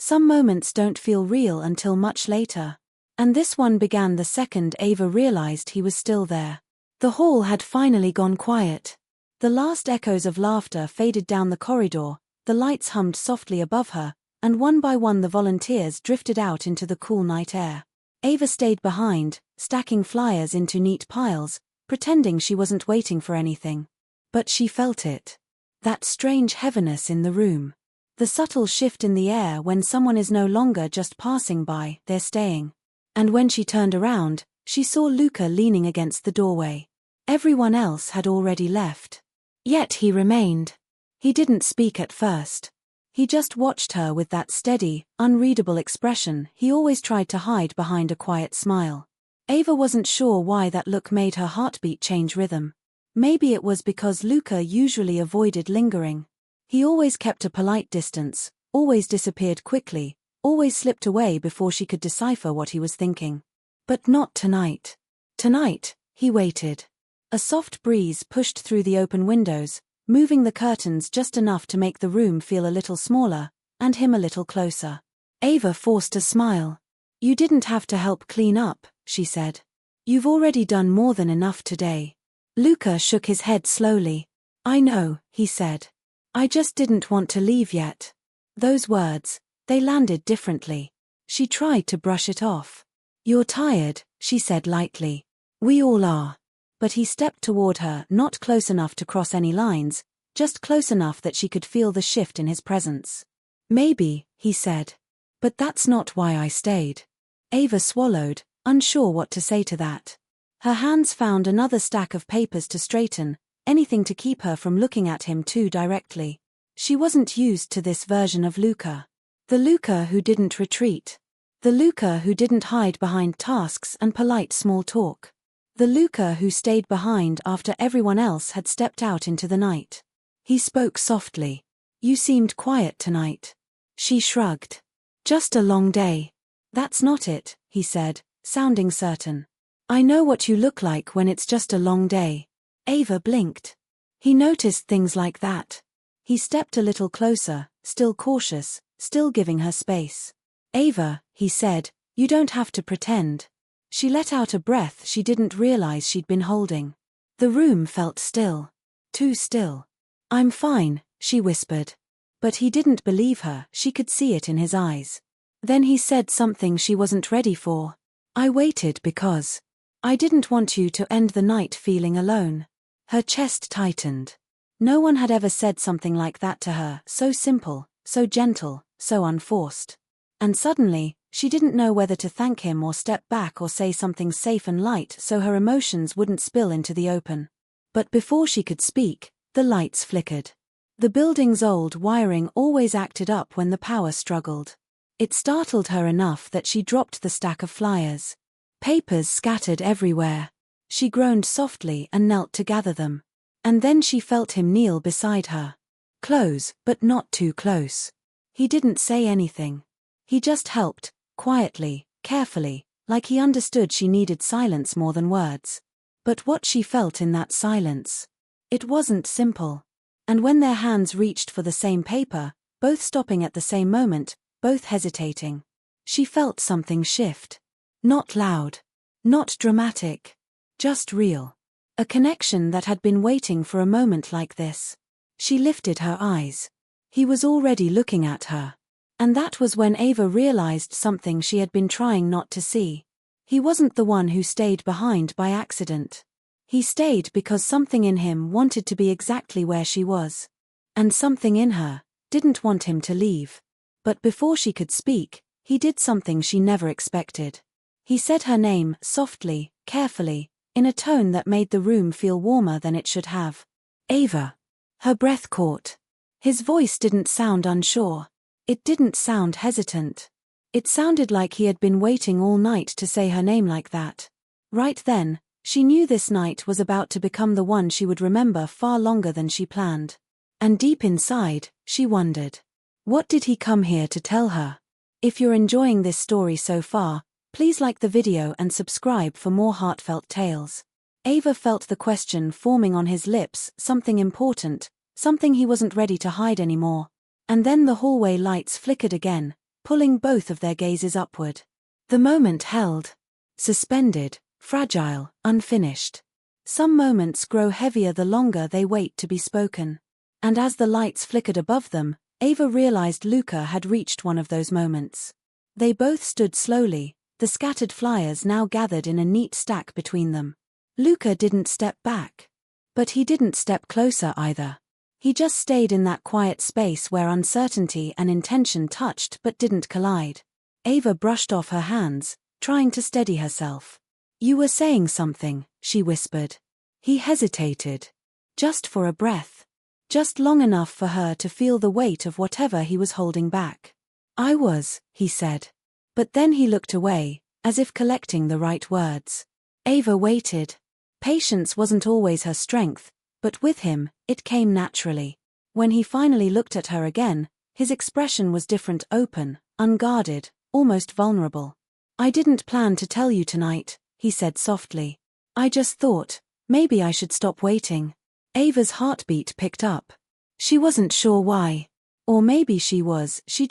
Some moments don't feel real until much later. And this one began the second Ava realized he was still there. The hall had finally gone quiet. The last echoes of laughter faded down the corridor, the lights hummed softly above her, and one by one the volunteers drifted out into the cool night air. Ava stayed behind, stacking flyers into neat piles, pretending she wasn't waiting for anything. But she felt it. That strange heaviness in the room. The subtle shift in the air when someone is no longer just passing by, they're staying. And when she turned around, she saw Luca leaning against the doorway. Everyone else had already left. Yet he remained. He didn't speak at first. He just watched her with that steady, unreadable expression he always tried to hide behind a quiet smile. Ava wasn't sure why that look made her heartbeat change rhythm. Maybe it was because Luca usually avoided lingering. He always kept a polite distance, always disappeared quickly, always slipped away before she could decipher what he was thinking. But not tonight. Tonight, he waited. A soft breeze pushed through the open windows, moving the curtains just enough to make the room feel a little smaller, and him a little closer. Ava forced a smile. "You didn't have to help clean up," she said. "You've already done more than enough today." Luca shook his head slowly. "I know," he said. "I just didn't want to leave yet." Those words, they landed differently. She tried to brush it off. "You're tired," she said lightly. "We all are." But he stepped toward her, not close enough to cross any lines, just close enough that she could feel the shift in his presence. "Maybe," he said. "But that's not why I stayed." Ava swallowed, unsure what to say to that. Her hands found another stack of papers to straighten, anything to keep her from looking at him too directly. She wasn't used to this version of Luca. The Luca who didn't retreat. The Luca who didn't hide behind tasks and polite small talk. The Luca who stayed behind after everyone else had stepped out into the night. He spoke softly. "You seemed quiet tonight." She shrugged. "Just a long day." "That's not it," he said, sounding certain. "I know what you look like when it's just a long day." Ava blinked. He noticed things like that. He stepped a little closer, still cautious, still giving her space. "Ava," he said, "you don't have to pretend." She let out a breath she didn't realize she'd been holding. The room felt still. Too still. "I'm fine," she whispered. But he didn't believe her, she could see it in his eyes. Then he said something she wasn't ready for. "I waited because I didn't want you to end the night feeling alone." Her chest tightened. No one had ever said something like that to her, so simple, so gentle, so unforced. And suddenly, she didn't know whether to thank him or step back or say something safe and light so her emotions wouldn't spill into the open. But before she could speak, the lights flickered. The building's old wiring always acted up when the power struggled. It startled her enough that she dropped the stack of flyers. Papers scattered everywhere. She groaned softly and knelt to gather them. And then she felt him kneel beside her. Close, but not too close. He didn't say anything. He just helped, quietly, carefully, like he understood she needed silence more than words. But what she felt in that silence, it wasn't simple. And when their hands reached for the same paper, both stopping at the same moment, both hesitating, she felt something shift. Not loud. Not dramatic. Just real. A connection that had been waiting for a moment like this. She lifted her eyes. He was already looking at her. And that was when Ava realized something she had been trying not to see. He wasn't the one who stayed behind by accident. He stayed because something in him wanted to be exactly where she was. And something in her didn't want him to leave. But before she could speak, he did something she never expected. He said her name softly, carefully, in a tone that made the room feel warmer than it should have. "Ava." Her breath caught. His voice didn't sound unsure. It didn't sound hesitant. It sounded like he had been waiting all night to say her name like that. Right then, she knew this night was about to become the one she would remember far longer than she planned. And deep inside, she wondered, what did he come here to tell her? If you're enjoying this story so far, please like the video and subscribe for more heartfelt tales. Ava felt the question forming on his lips, something important, something he wasn't ready to hide anymore. And then the hallway lights flickered again, pulling both of their gazes upward. The moment held. Suspended, fragile, unfinished. Some moments grow heavier the longer they wait to be spoken. And as the lights flickered above them, Ava realized Luca had reached one of those moments. They both stood slowly, the scattered flyers now gathered in a neat stack between them. Luca didn't step back. But he didn't step closer either. He just stayed in that quiet space where uncertainty and intention touched but didn't collide. Ava brushed off her hands, trying to steady herself. "You were saying something," she whispered. He hesitated. Just for a breath. Just long enough for her to feel the weight of whatever he was holding back. "I was," he said. But then he looked away, as if collecting the right words. Ava waited. Patience wasn't always her strength, but with him, it came naturally. When he finally looked at her again, his expression was different, open, unguarded, almost vulnerable. "I didn't plan to tell you tonight," he said softly. "I just thought, maybe I should stop waiting." Ava's heartbeat picked up. She wasn't sure why. Or maybe she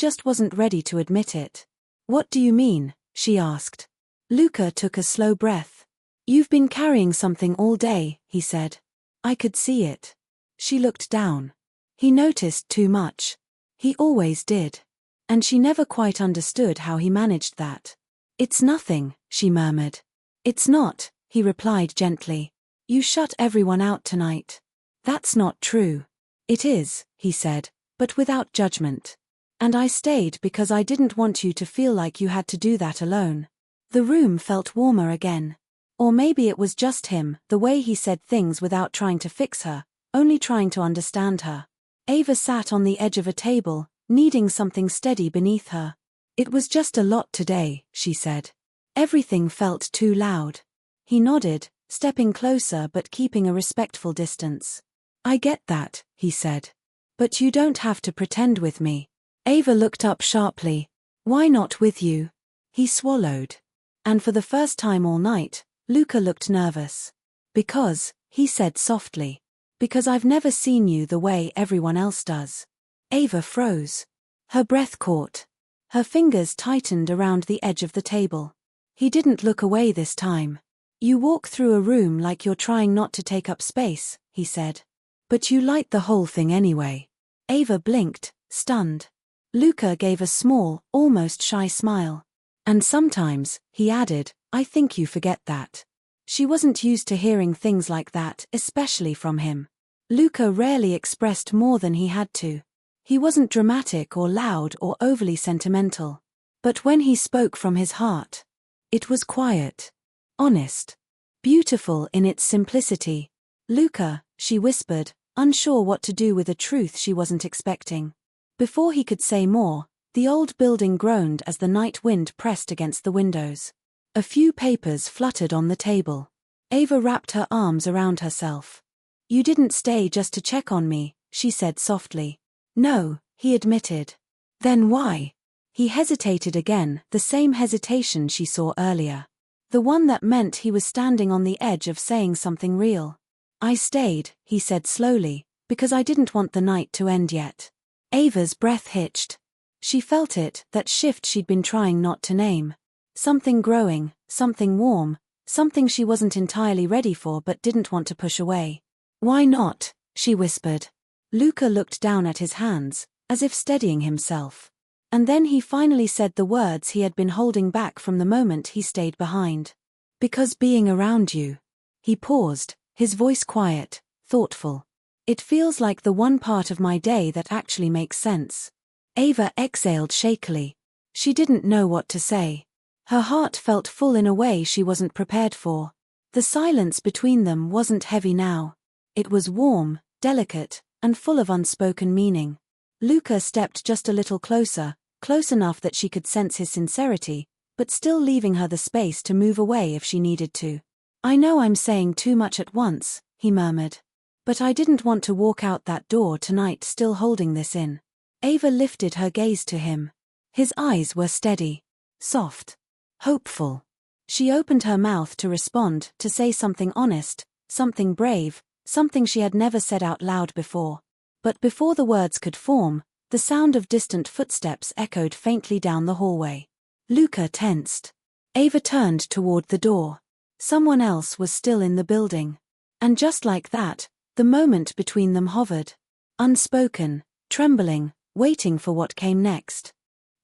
just wasn't ready to admit it. "What do you mean?" she asked. Luca took a slow breath. "You've been carrying something all day," he said. "I could see it." She looked down. He noticed too much. He always did. And she never quite understood how he managed that. "It's nothing," she murmured. "It's not," he replied gently. "You shut everyone out tonight." "That's not true." "It is," he said, but without judgment. "And I stayed because I didn't want you to feel like you had to do that alone." The room felt warmer again. Or maybe it was just him, the way he said things without trying to fix her, only trying to understand her. Ava sat on the edge of a table, needing something steady beneath her. "It was just a lot today," she said. "Everything felt too loud." He nodded, stepping closer but keeping a respectful distance. "I get that," he said. "But you don't have to pretend with me." Ava looked up sharply. "Why not with you?" He swallowed. And for the first time all night, Luca looked nervous. "Because," he said softly. "Because I've never seen you the way everyone else does." Ava froze. Her breath caught. Her fingers tightened around the edge of the table. He didn't look away this time. "You walk through a room like you're trying not to take up space," he said. "But you light the whole thing anyway." Ava blinked, stunned. Luca gave a small, almost shy smile. "And sometimes," he added, "I think you forget that." She wasn't used to hearing things like that, especially from him. Luca rarely expressed more than he had to. He wasn't dramatic or loud or overly sentimental. But when he spoke from his heart, it was quiet, honest, beautiful in its simplicity. "Luca," she whispered, unsure what to do with a truth she wasn't expecting. Before he could say more, the old building groaned as the night wind pressed against the windows. A few papers fluttered on the table. Ava wrapped her arms around herself. "You didn't stay just to check on me," she said softly. "No," he admitted. "Then why?" He hesitated again, the same hesitation she saw earlier. The one that meant he was standing on the edge of saying something real. "I stayed," he said slowly, "because I didn't want the night to end yet." Ava's breath hitched. She felt it, that shift she'd been trying not to name. Something growing, something warm, something she wasn't entirely ready for but didn't want to push away. "Why not?" she whispered. Luca looked down at his hands, as if steadying himself. And then he finally said the words he had been holding back from the moment he stayed behind. "Because being around you." He paused, his voice quiet, thoughtful. "It feels like the one part of my day that actually makes sense." Ava exhaled shakily. She didn't know what to say. Her heart felt full in a way she wasn't prepared for. The silence between them wasn't heavy now. It was warm, delicate, and full of unspoken meaning. Luca stepped just a little closer, close enough that she could sense his sincerity, but still leaving her the space to move away if she needed to. "I know I'm saying too much at once," he murmured. "But I didn't want to walk out that door tonight still holding this in." Ava lifted her gaze to him. His eyes were steady, soft, hopeful. She opened her mouth to respond, to say something honest, something brave, something she had never said out loud before. But before the words could form, the The sound of distant footsteps echoed faintly down the hallway. Luca tensed. Ava turned toward the door. Someone else was still in the building. And just like that, the moment between them hovered. Unspoken, trembling, waiting for what came next.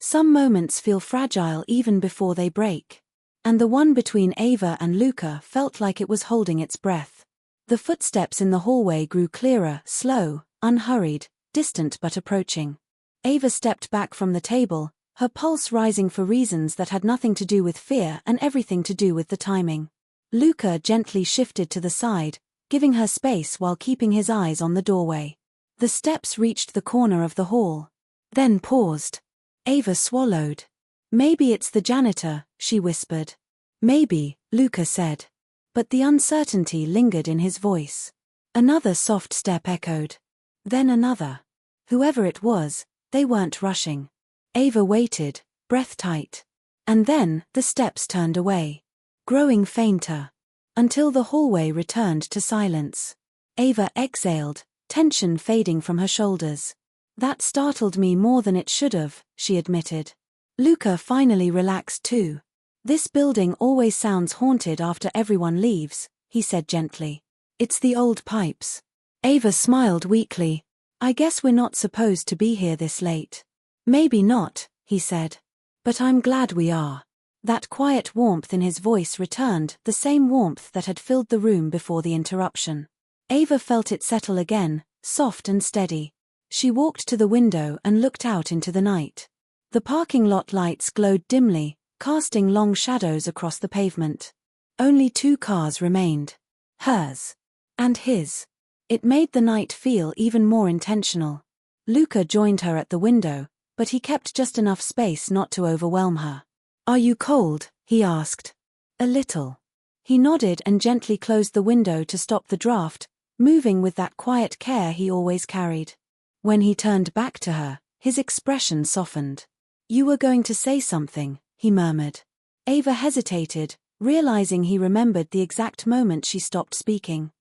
Some moments feel fragile even before they break. And the one between Ava and Luca felt like it was holding its breath. The footsteps in the hallway grew clearer, slow, unhurried, distant but approaching. Ava stepped back from the table, her pulse rising for reasons that had nothing to do with fear and everything to do with the timing. Luca gently shifted to the side, giving her space while keeping his eyes on the doorway. The steps reached the corner of the hall. Then paused. Ava swallowed. "Maybe it's the janitor," she whispered. "Maybe," Luca said. But the uncertainty lingered in his voice. Another soft step echoed. Then another. Whoever it was, they weren't rushing. Ava waited, breath tight. And then, the steps turned away. Growing fainter. Until the hallway returned to silence. Ava exhaled, tension fading from her shoulders. "That startled me more than it should have," she admitted. Luca finally relaxed too. "This building always sounds haunted after everyone leaves," he said gently. "It's the old pipes." Ava smiled weakly. "I guess we're not supposed to be here this late." "Maybe not," he said. "But I'm glad we are." That quiet warmth in his voice returned, the same warmth that had filled the room before the interruption. Ava felt it settle again, soft and steady. She walked to the window and looked out into the night. The parking lot lights glowed dimly, casting long shadows across the pavement. Only 2 cars remained. Hers. And his. It made the night feel even more intentional. Luca joined her at the window, but he kept just enough space not to overwhelm her. "Are you cold?" he asked. "A little." He nodded and gently closed the window to stop the draft, moving with that quiet care he always carried. When he turned back to her, his expression softened. "You were going to say something," he murmured. Ava hesitated, realizing he remembered the exact moment she stopped speaking.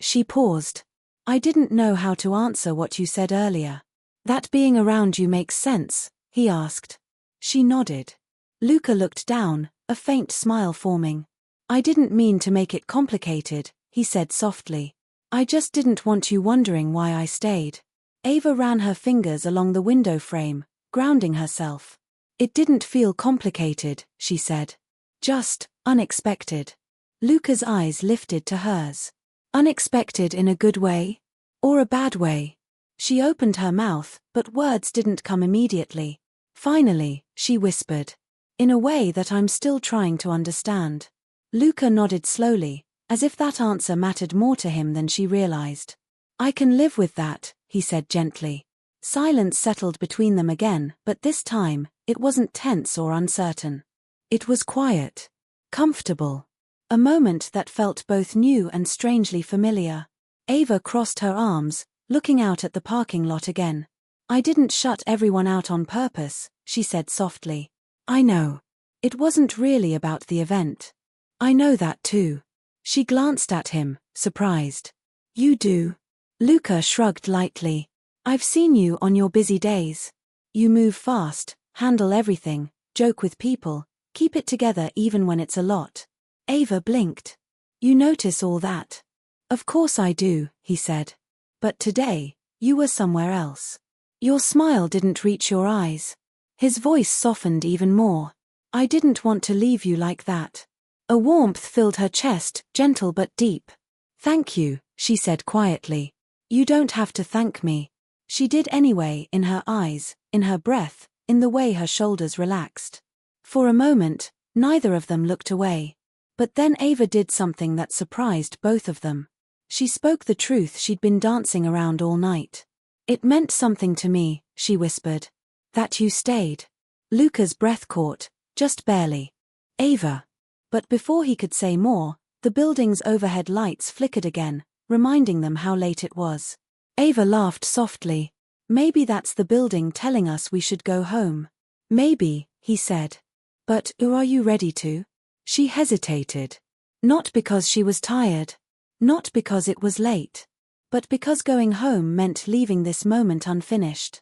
She paused. "I didn't know how to answer what you said earlier." "That being around you makes sense?" he asked. She nodded. Luca looked down, a faint smile forming. "I didn't mean to make it complicated," he said softly. "I just didn't want you wondering why I stayed." Ava ran her fingers along the window frame, grounding herself. "It didn't feel complicated," she said. "Just unexpected." Luca's eyes lifted to hers. "Unexpected in a good way? Or a bad way?" She opened her mouth, but words didn't come immediately. "Finally," she whispered. "In a way that I'm still trying to understand." Luca nodded slowly, as if that answer mattered more to him than she realized. "I can live with that," he said gently. Silence settled between them again, but this time, it wasn't tense or uncertain. It was quiet. Comfortable. A moment that felt both new and strangely familiar. Ava crossed her arms, looking out at the parking lot again. "I didn't shut everyone out on purpose," she said softly. "I know. It wasn't really about the event." "I know that too." She glanced at him, surprised. "You do?" Luca shrugged lightly. "I've seen you on your busy days. You move fast, handle everything, joke with people, keep it together even when it's a lot." Ava blinked. "You notice all that?" "Of course I do," he said. "But today, you were somewhere else. Your smile didn't reach your eyes." His voice softened even more. "I didn't want to leave you like that." A warmth filled her chest, gentle but deep. "Thank you," she said quietly. "You don't have to thank me." She did anyway, in her eyes, in her breath, in the way her shoulders relaxed. For a moment, neither of them looked away. But then Ava did something that surprised both of them. She spoke the truth she'd been dancing around all night. "It meant something to me," she whispered. "That you stayed." Luca's breath caught, just barely. "Ava." But before he could say more, the building's overhead lights flickered again, reminding them how late it was. Ava laughed softly. "Maybe that's the building telling us we should go home." "Maybe," he said. "But, are you ready to?" She hesitated. Not because she was tired. Not because it was late. But because going home meant leaving this moment unfinished.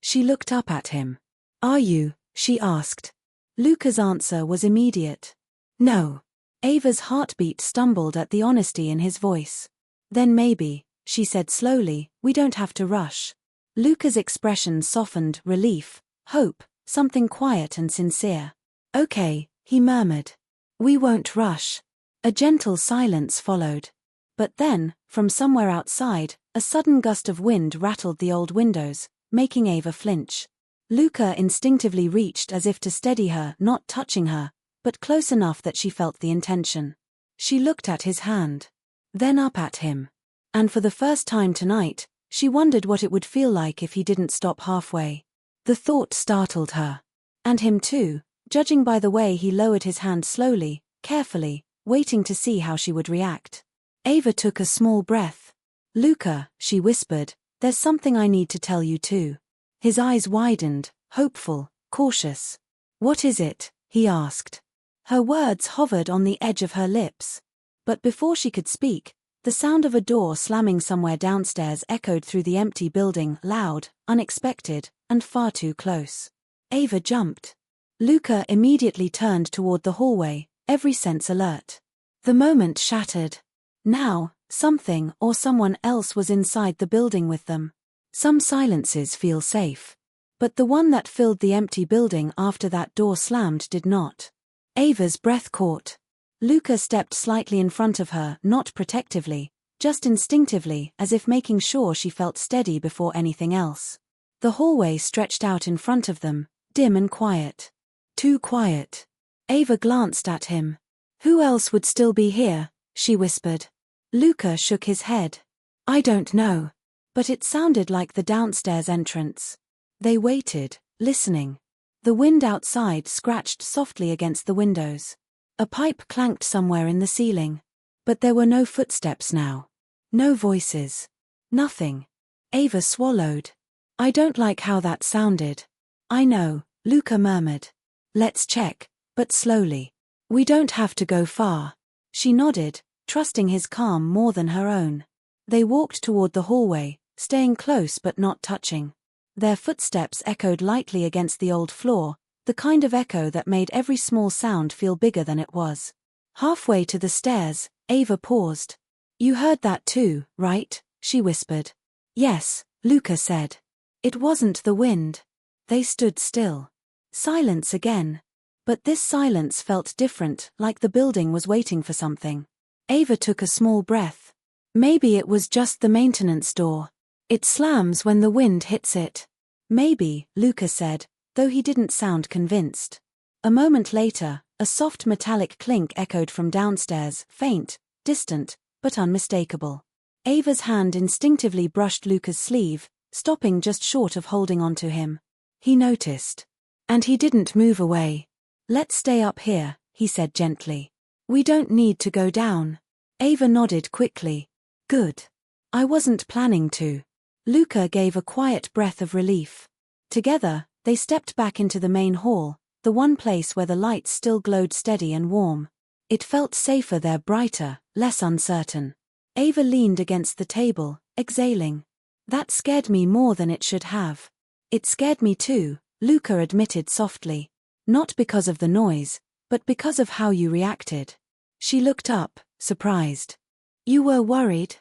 She looked up at him. "Are you?" she asked. Luca's answer was immediate. "No." Ava's heartbeat stumbled at the honesty in his voice. "Then maybe," she said slowly, "we don't have to rush." Luca's expression softened, relief, hope, something quiet and sincere. "Okay," he murmured. "We won't rush." A gentle silence followed. But then, from somewhere outside, a sudden gust of wind rattled the old windows, making Ava flinch. Luca instinctively reached as if to steady her, not touching her, but close enough that she felt the intention. She looked at his hand. Then up at him. And for the first time tonight, she wondered what it would feel like if he didn't stop halfway. The thought startled her. And him too, judging by the way he lowered his hand slowly, carefully, waiting to see how she would react. Ava took a small breath. "Luca," she whispered, "there's something I need to tell you too." His eyes widened, hopeful, cautious. "What is it?" he asked. Her words hovered on the edge of her lips. But before she could speak, the sound of a door slamming somewhere downstairs echoed through the empty building, loud, unexpected, and far too close. Ava jumped. Luca immediately turned toward the hallway, every sense alert. The moment shattered. Now, something or someone else was inside the building with them. Some silences feel safe. But the one that filled the empty building after that door slammed did not. Ava's breath caught. Luca stepped slightly in front of her, not protectively, just instinctively, as if making sure she felt steady before anything else. The hallway stretched out in front of them, dim and quiet. Too quiet. Ava glanced at him. "Who else would still be here?" she whispered. Luca shook his head. "I don't know. But it sounded like the downstairs entrance." They waited, listening. The wind outside scratched softly against the windows. A pipe clanked somewhere in the ceiling. But there were no footsteps now. No voices. Nothing. Ava swallowed. "I don't like how that sounded." "I know," Luca murmured. "Let's check, but slowly. We don't have to go far." She nodded, trusting his calm more than her own. They walked toward the hallway, staying close but not touching. Their footsteps echoed lightly against the old floor, the kind of echo that made every small sound feel bigger than it was. Halfway to the stairs, Ava paused. "You heard that too, right?" she whispered. "Yes," Luca said. It wasn't the wind. They stood still. Silence again. But this silence felt different, like the building was waiting for something. Ava took a small breath. Maybe it was just the maintenance door. It slams when the wind hits it. "Maybe," Luca said, though he didn't sound convinced. A moment later, a soft metallic clink echoed from downstairs, faint, distant, but unmistakable. Ava's hand instinctively brushed Luca's sleeve, stopping just short of holding onto him. He noticed. And he didn't move away. "Let's stay up here," he said gently. "We don't need to go down." Ava nodded quickly. "Good. I wasn't planning to." Luca gave a quiet breath of relief. Together, they stepped back into the main hall, the one place where the lights still glowed steady and warm. It felt safer there, brighter, less uncertain. Ava leaned against the table, exhaling. "That scared me more than it should have." "It scared me too," Luca admitted softly. "Not because of the noise, but because of how you reacted." She looked up, surprised. "You were worried?"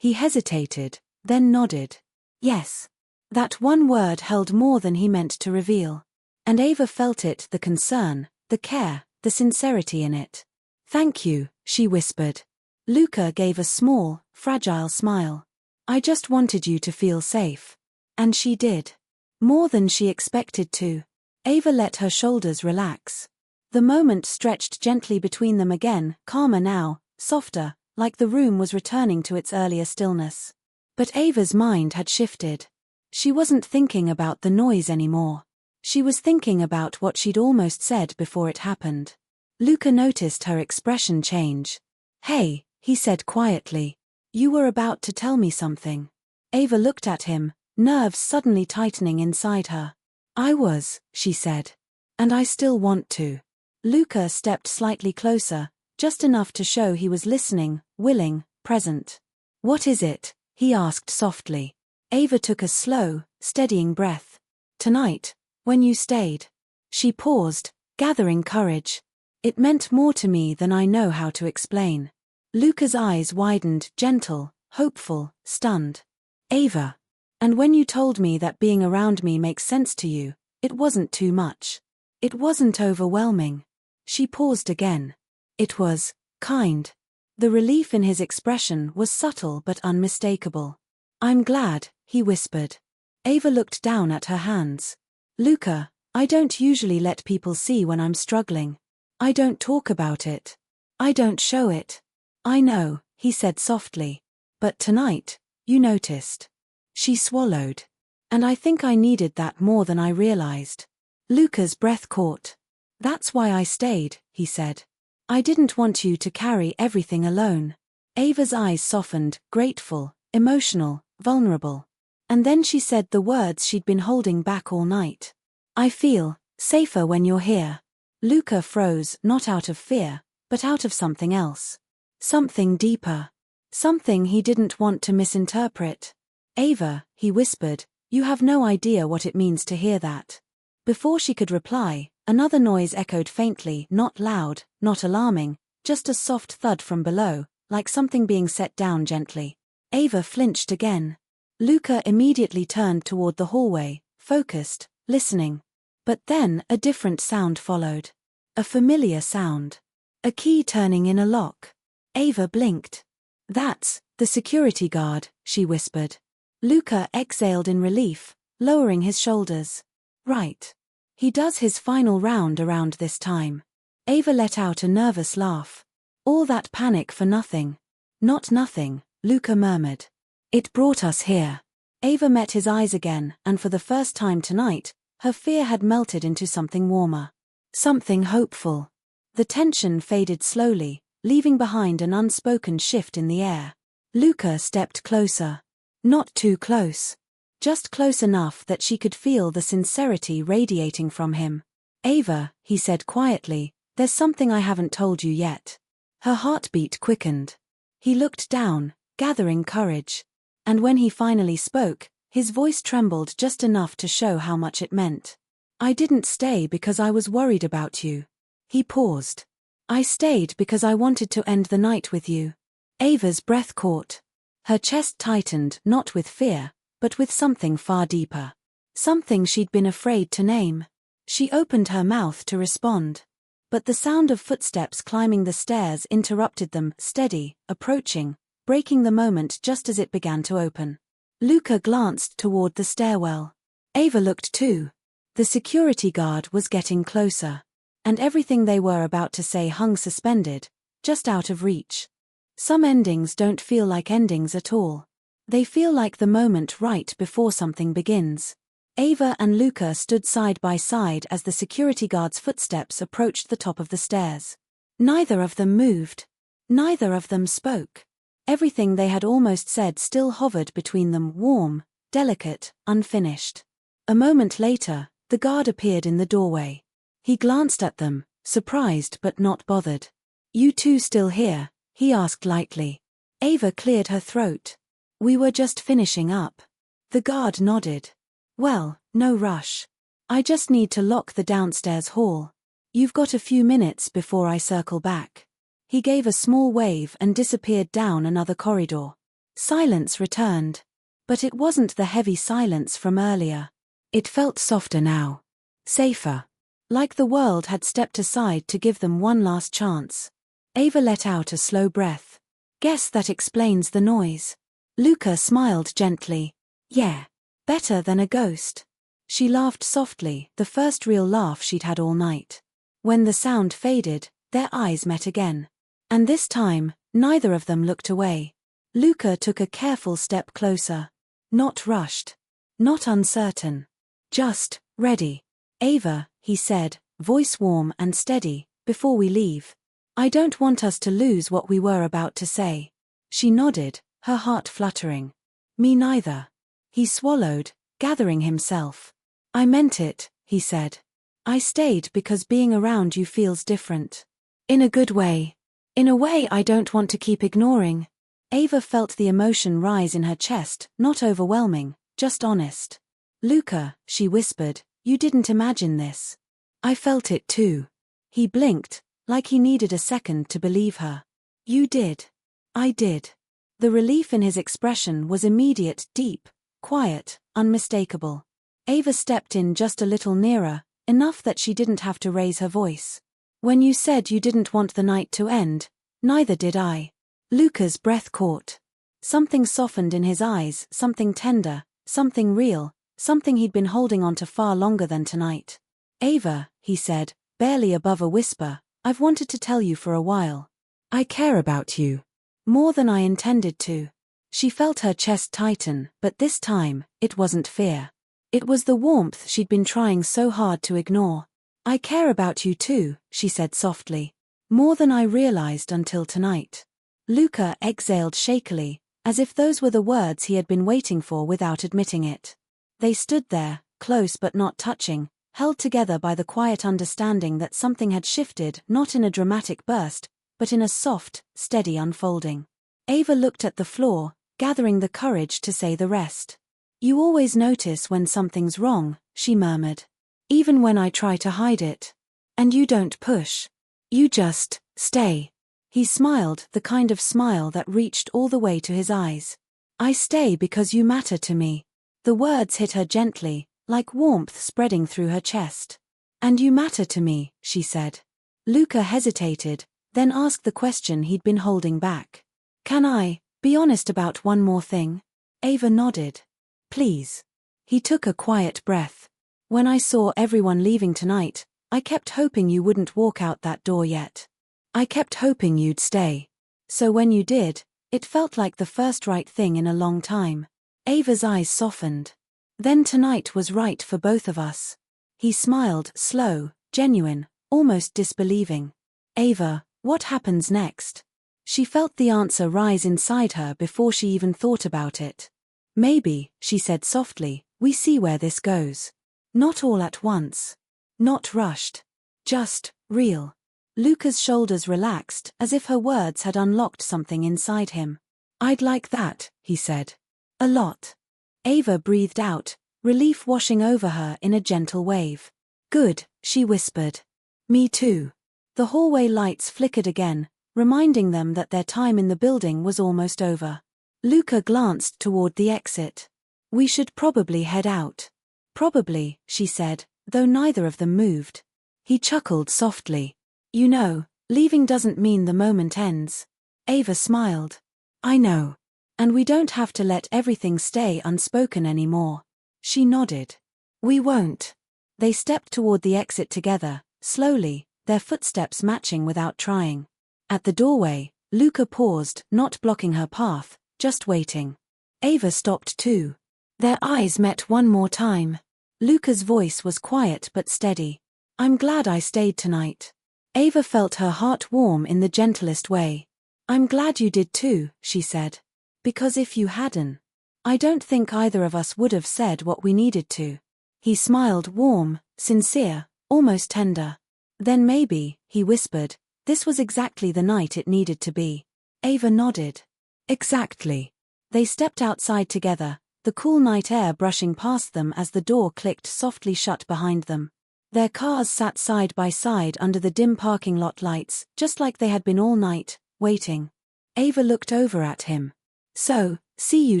He hesitated, then nodded. "Yes." That one word held more than he meant to reveal. And Ava felt it, the concern, the care, the sincerity in it. "Thank you," she whispered. Luca gave a small, fragile smile. "I just wanted you to feel safe." And she did. More than she expected to. Ava let her shoulders relax. The moment stretched gently between them again, calmer now, softer, like the room was returning to its earlier stillness. But Ava's mind had shifted. She wasn't thinking about the noise anymore. She was thinking about what she'd almost said before it happened. Luca noticed her expression change. "Hey," he said quietly. "You were about to tell me something." Ava looked at him, nerves suddenly tightening inside her. "I was," she said. "And I still want to." Luca stepped slightly closer, just enough to show he was listening, willing, present. "What is it?" he asked softly. Ava took a slow, steadying breath. Tonight, when you stayed. She paused, gathering courage. It meant more to me than I know how to explain. Luca's eyes widened, gentle, hopeful, stunned. Ava. And when you told me that being around me makes sense to you, it wasn't too much. It wasn't overwhelming. She paused again. It was kind. The relief in his expression was subtle but unmistakable. I'm glad, he whispered. Ava looked down at her hands. Luca, I don't usually let people see when I'm struggling. I don't talk about it. I don't show it. I know, he said softly. But tonight, you noticed. She swallowed. And I think I needed that more than I realized. Luca's breath caught. That's why I stayed, he said. I didn't want you to carry everything alone. Ava's eyes softened, grateful, emotional, vulnerable. And then she said the words she'd been holding back all night. I feel safer when you're here. Luca froze, not out of fear, but out of something else. Something deeper. Something he didn't want to misinterpret. Ava, he whispered, you have no idea what it means to hear that. Before she could reply, another noise echoed faintly, not loud, not alarming, just a soft thud from below, like something being set down gently. Ava flinched again. Luca immediately turned toward the hallway, focused, listening. But then a different sound followed. A familiar sound. A key turning in a lock. Ava blinked. That's the security guard, she whispered. Luca exhaled in relief, lowering his shoulders. Right. He does his final round around this time. Ava let out a nervous laugh. All that panic for nothing. Not nothing, Luca murmured. It brought us here. Ava met his eyes again, and for the first time tonight, her fear had melted into something warmer. Something hopeful. The tension faded slowly, leaving behind an unspoken shift in the air. Luca stepped closer. Not too close. Just close enough that she could feel the sincerity radiating from him. Ava, he said quietly, there's something I haven't told you yet. Her heartbeat quickened. He looked down, gathering courage. And when he finally spoke, his voice trembled just enough to show how much it meant. I didn't stay because I was worried about you. He paused. I stayed because I wanted to end the night with you. Ava's breath caught. Her chest tightened, not with fear, but with something far deeper. Something she'd been afraid to name. She opened her mouth to respond. But the sound of footsteps climbing the stairs interrupted them, steady, approaching, breaking the moment just as it began to open. Luca glanced toward the stairwell. Ava looked too. The security guard was getting closer. And everything they were about to say hung suspended, just out of reach. Some endings don't feel like endings at all. They feel like the moment right before something begins. Ava and Luca stood side by side as the security guard's footsteps approached the top of the stairs. Neither of them moved. Neither of them spoke. Everything they had almost said still hovered between them, warm, delicate, unfinished. A moment later, the guard appeared in the doorway. He glanced at them, surprised but not bothered. You two still here? He asked lightly. Ava cleared her throat. We were just finishing up. The guard nodded. Well, no rush. I just need to lock the downstairs hall. You've got a few minutes before I circle back. He gave a small wave and disappeared down another corridor. Silence returned. But it wasn't the heavy silence from earlier. It felt softer now. Safer. Like the world had stepped aside to give them one last chance. Ava let out a slow breath. Guess that explains the noise. Luca smiled gently. Yeah. Better than a ghost. She laughed softly, the first real laugh she'd had all night. When the sound faded, their eyes met again. And this time, neither of them looked away. Luca took a careful step closer. Not rushed. Not uncertain. Just ready. Ava, he said, voice warm and steady, before we leave. I don't want us to lose what we were about to say. She nodded, her heart fluttering. Me neither. He swallowed, gathering himself. I meant it, he said. I stayed because being around you feels different. In a good way. In a way I don't want to keep ignoring. Ava felt the emotion rise in her chest, not overwhelming, just honest. Luca, she whispered, you didn't imagine this. I felt it too. He blinked, like he needed a second to believe her. You did. I did. The relief in his expression was immediate, deep, quiet, unmistakable. Ava stepped in just a little nearer, enough that she didn't have to raise her voice. When you said you didn't want the night to end, neither did I. Luca's breath caught. Something softened in his eyes, something tender, something real, something he'd been holding on to far longer than tonight. Ava, he said, barely above a whisper, I've wanted to tell you for a while. I care about you. More than I intended to. She felt her chest tighten, but this time, it wasn't fear. It was the warmth she'd been trying so hard to ignore. I care about you too, she said softly. More than I realized until tonight. Luca exhaled shakily, as if those were the words he had been waiting for without admitting it. They stood there, close but not touching, held together by the quiet understanding that something had shifted, not in a dramatic burst, but in a soft, steady unfolding. Ava looked at the floor, gathering the courage to say the rest. You always notice when something's wrong, she murmured. Even when I try to hide it. And you don't push. You just stay. He smiled, the kind of smile that reached all the way to his eyes. I stay because you matter to me. The words hit her gently, like warmth spreading through her chest. And you matter to me, she said. Luca hesitated, then asked the question he'd been holding back. Can I be honest about one more thing? Ava nodded. Please. He took a quiet breath. When I saw everyone leaving tonight, I kept hoping you wouldn't walk out that door yet. I kept hoping you'd stay. So when you did, it felt like the first right thing in a long time. Ava's eyes softened. Then tonight was right for both of us. He smiled, slow, genuine, almost disbelieving. Ava, what happens next? She felt the answer rise inside her before she even thought about it. Maybe, she said softly, we see where this goes. Not all at once. Not rushed. Just real. Luca's shoulders relaxed, as if her words had unlocked something inside him. I'd like that, he said. A lot. Ava breathed out, relief washing over her in a gentle wave. Good, she whispered. Me too. The hallway lights flickered again, reminding them that their time in the building was almost over. Luca glanced toward the exit. We should probably head out. Probably, she said, though neither of them moved. He chuckled softly. You know, leaving doesn't mean the moment ends. Ava smiled. I know. And we don't have to let everything stay unspoken anymore. She nodded. We won't. They stepped toward the exit together, slowly, their footsteps matching without trying. At the doorway, Luca paused, not blocking her path, just waiting. Ava stopped too. Their eyes met one more time. Luca's voice was quiet but steady. I'm glad I stayed tonight. Ava felt her heart warm in the gentlest way. I'm glad you did too, she said. Because if you hadn't, I don't think either of us would have said what we needed to. He smiled, warm, sincere, almost tender. Then maybe, he whispered, this was exactly the night it needed to be. Ava nodded. Exactly. They stepped outside together, the cool night air brushing past them as the door clicked softly shut behind them. Their cars sat side by side under the dim parking lot lights, just like they had been all night, waiting. Ava looked over at him. So, see you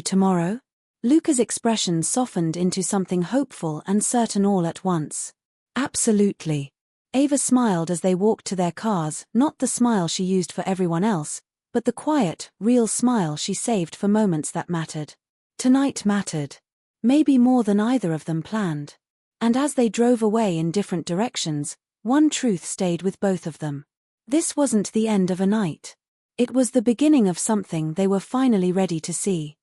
tomorrow? Luca's expression softened into something hopeful and certain all at once. Absolutely. Ava smiled as they walked to their cars, not the smile she used for everyone else, but the quiet, real smile she saved for moments that mattered. Tonight mattered. Maybe more than either of them planned. And as they drove away in different directions, one truth stayed with both of them. This wasn't the end of a night. It was the beginning of something they were finally ready to see.